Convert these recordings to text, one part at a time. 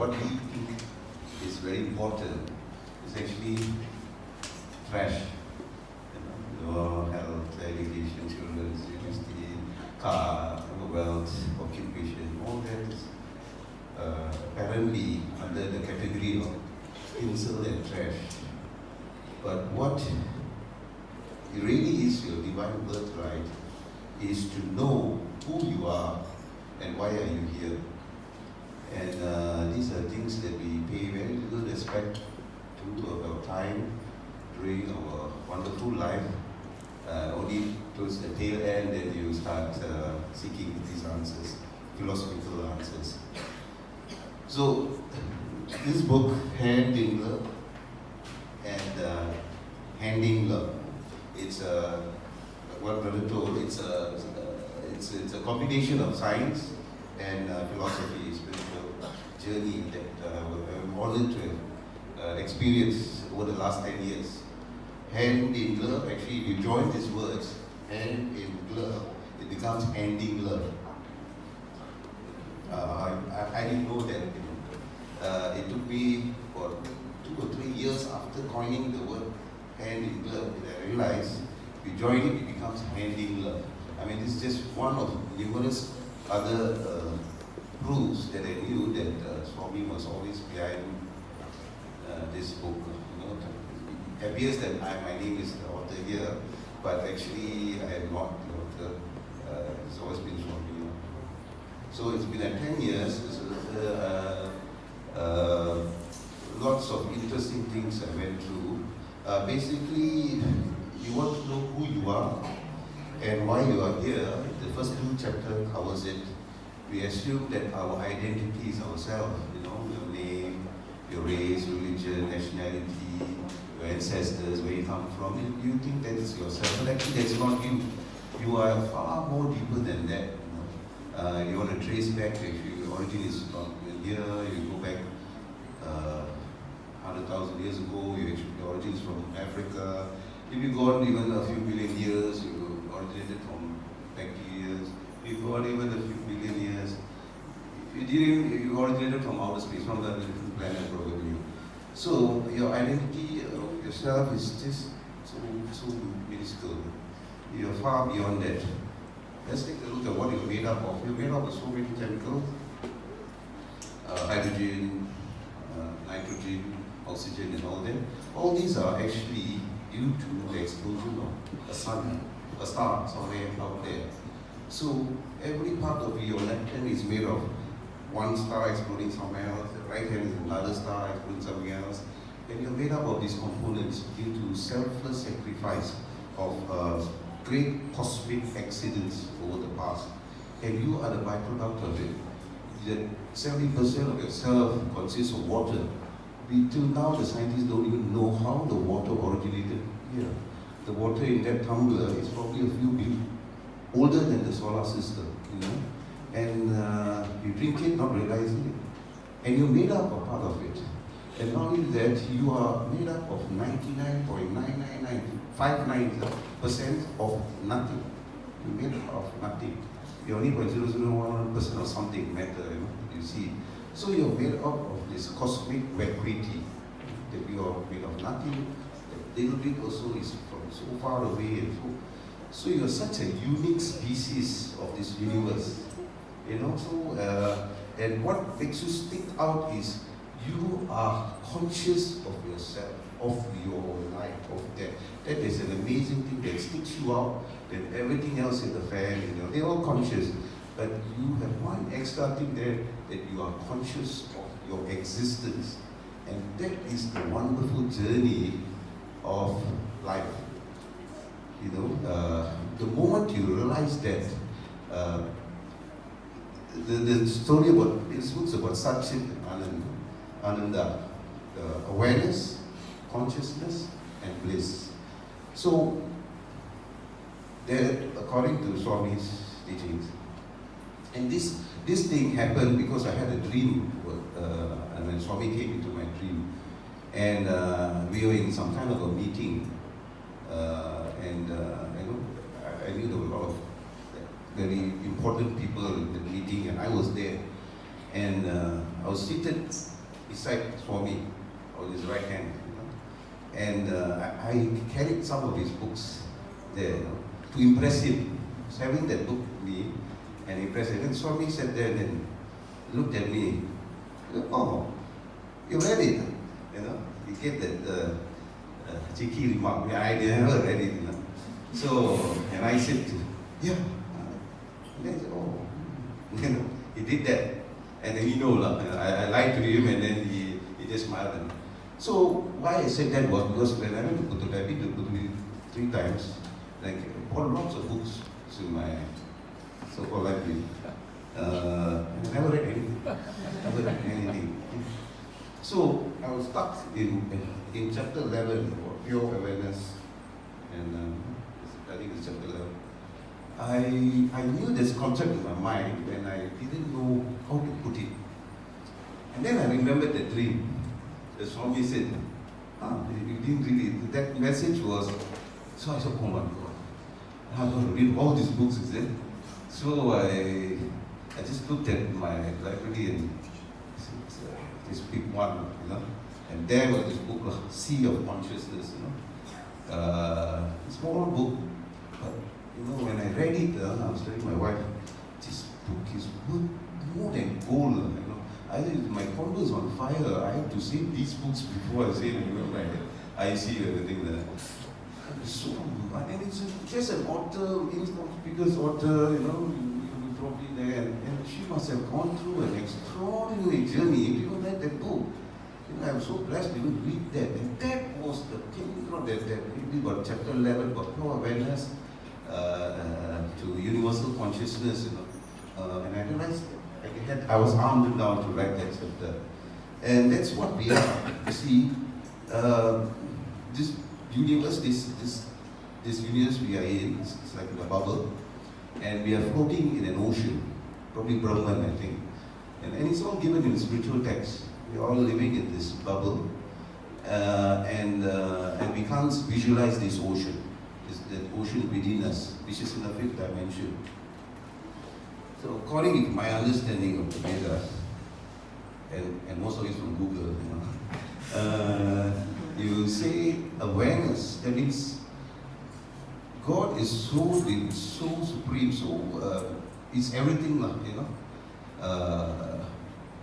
what we think is very important is actually trash. Your health, education, children's university, car, wealth, occupation, all that is apparently under the category of insult and trash. But what it really is your divine birthright is to know who you are and why are you here. And these are things that we pay very little respect to about time during our wonderful life. Only towards the tail end that you start seeking these answers, philosophical answers. So this book, Hand in Love and Handing Love, it's what Brother told, it's a combination of science and philosophy, spiritual journey that I'm honored to have experienced over the last 10 years. Hand in glove, actually, if you join these words, hand in glove, it becomes handing love. I didn't know that. It took me for 2 or 3 years after coining the word hand in glove that I realized if you join it, it becomes handing love. I mean, this is just one of numerous other proofs that I knew that Swami was always behind this book. It appears that my name is the author here, but actually I am not the author. It's always been Swami. So it's been 10 years. Lots of interesting things I went through. Basically, you want to know who you are and why you are here. The first 2 chapters covers it. We assume that our identity is ourselves, your name, your race, religion, nationality, your ancestors, where you come from. You think that is yourself, but actually that's not you. You are far more deeper than that. You want to trace back, actually, your origin is from here, you go back 100,000 years ago, your origin is from Africa. If you go on even a few million years, you originated from bacteria. If you go on even a few million years, you originated from outer space, from the different planet probably. So your identity of yourself is just so minuscule. You're far beyond that. Let's take a look at what you're made up of. You're made up of so many chemicals. Hydrogen, nitrogen, oxygen and all that. All these are actually due to the explosion of a sun, a star somewhere out there. So every part of your left hand is made of one star exploding somewhere else, the right hand is another star exploding somewhere else. And you're made up of these components due to selfless sacrifice of great cosmic accidents over the past. And you are the byproduct of it. That 70% of yourself consists of water. Till now, the scientists don't even know how the water originated here. The water in that tumbler is probably a few bit older than the solar system, And you drink it not realizing it. And you're made up of part of it. And not only that, you are made up of 99.99959% of nothing. You're made up of nothing. You're only 0.0001% of something matter, you see. So you're made up of this cosmic vacuity, that you are made of nothing. The little bit also is from so far away and so you're such a unique species of this universe. And what makes you stick out is you are conscious of yourself, of your life, of that. That is an amazing thing that sticks you out, then everything else in the family, they're all conscious. But you have one extra thing there, that you are conscious of your existence. And that is the wonderful journey of life. The moment you realize that, the story about this book's about Satchit and Ananda, awareness, consciousness, and bliss. So, that according to Swami's teachings, and this thing happened because I had a dream, and when Swami came into my dream, and we were in some kind of a meeting, I knew there were a lot of very important people in the meeting, and I was there, and I was seated beside Swami, on his right hand. And I carried some of his books there, to impress him. I was having that book with me and impress him. And Swami sat there and then looked at me. Oh, you read it? He gave that cheeky remark. I never read it. So, and I said, yeah. And then he said, oh, he did that. And then I lied to him, and then he just smiled. So why I said that was because when I went to Putu, I've been to Putu 3 times. Like, I bought lots of books to my so-called library. I never read anything. Never read anything. So I was stuck in chapter 11 about pure awareness, and I think it's chapter 11. I knew this concept in my mind when I didn't know how to put it. And then I remembered the dream. The Swami said, you didn't read it. That message was, so I said, oh my God, I'm going to read all these books, is it? So I just looked at my library and just picked one, and there was this book, Sea of Consciousness, small book, but when I read it, I was telling my wife, this book is worth more than gold, my condo is on fire, I have to save these books before I save my IC and everything there. So, and it's just an author, inconspicuous author, you'll be probably there, and she must have gone through an extraordinary journey. If you read that book, I was so blessed to read that, and that was the thing, that really got chapter 11, got pure awareness to universal consciousness, and I realized I was armed enough to write that chapter, and that's what we are. You see, this universe, this universe we are in, it's like a bubble, and we are floating in an ocean, probably Brahman, I think, and it's all given in spiritual text. We are all living in this bubble, and we can't visualize this ocean, the ocean within us, which is in the 5th dimension. So according to my understanding of the Vedas, and most of it from Google, you say awareness, that means God is so big, so supreme, so is everything,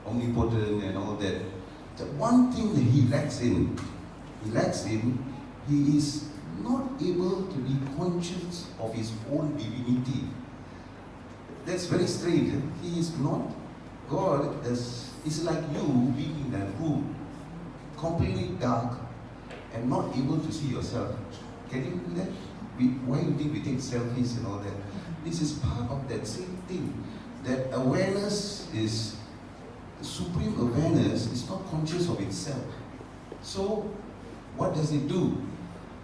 omnipotent and all that. The one thing that he lacks in, he is not able to be conscious of his own divinity. That's very strange. He is not. God is like you being in a room, completely dark, and not able to see yourself. Can you do that? Why do you think we take selfies and all that? This is part of that same thing. That awareness is, supreme awareness is not conscious of itself. So, what does it do?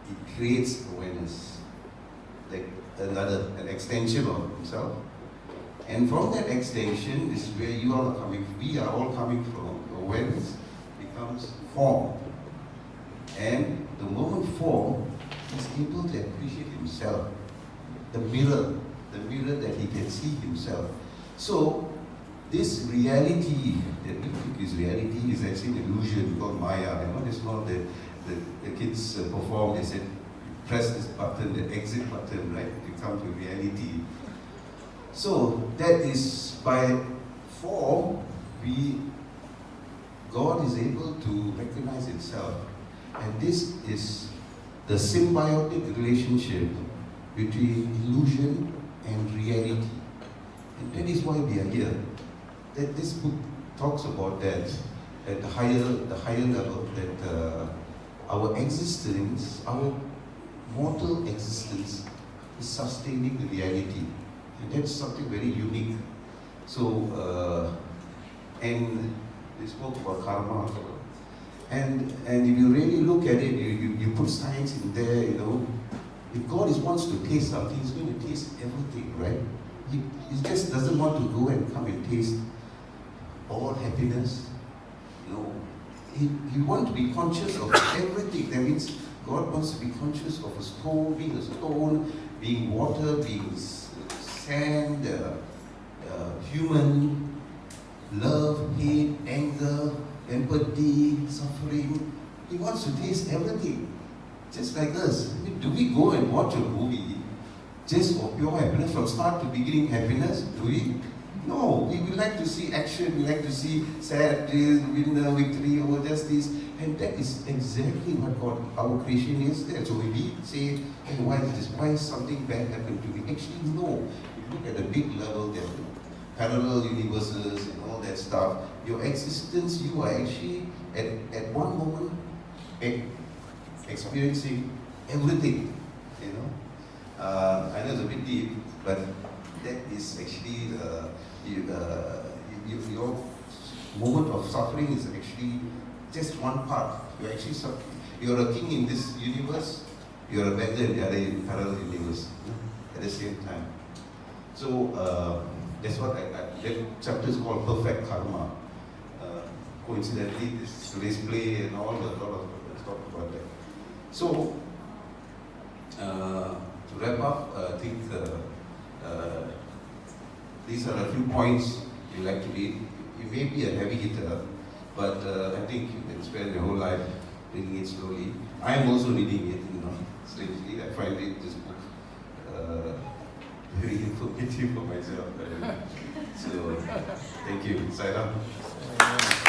It creates awareness. Like an extension of himself. And from that extension is where we are all coming from. Awareness becomes form. And the moment form is able to appreciate himself. The mirror that he can see himself. So, this reality that we think is reality is actually an illusion called Maya. It's not that the kids perform, they said, press this button, the exit button, right? To come to reality. So that is by form, God is able to recognize itself. And this is the symbiotic relationship between illusion and reality. And that is why we are here. That this book talks about that at the higher level, that our existence, our mortal existence is sustaining the reality. And that's something very unique. So, and they spoke about karma. And if you really look at it, you put science in there, if God wants to taste something, he's going to taste everything, right? He just doesn't want to go and come and taste all happiness. He wants to be conscious of everything. That means God wants to be conscious of a stone, being water, being sand, human, love, hate, anger, empathy, suffering. He wants to taste everything, just like us. I mean, do we go and watch a movie just for pure happiness, from start to beginning happiness? Do we? No, we like to see action, we like to see sadness, winner, victory, over justice, and that is exactly what God, our creation is there. So we say, hey, why is this? Why is something bad happened to me? Actually, no. If you look at the big level, there are parallel universes and all that stuff. Your existence, you are actually at one moment experiencing everything. You know, I know it's a bit deep, but that is actually your moment of suffering is actually just one part. You're actually you're a king in this universe. You're a beggar in the other parallel universe at the same time. So that's what that chapter is called Perfect Karma. Coincidentally, today's play and all, a lot of talk about that. So, to wrap up, I think these are a few points you like to read. You may be a heavy hitter, but I think you can spend your whole life reading it slowly. I am also reading it, strangely. I find this book very informative for myself. So, thank you. Sai Talk.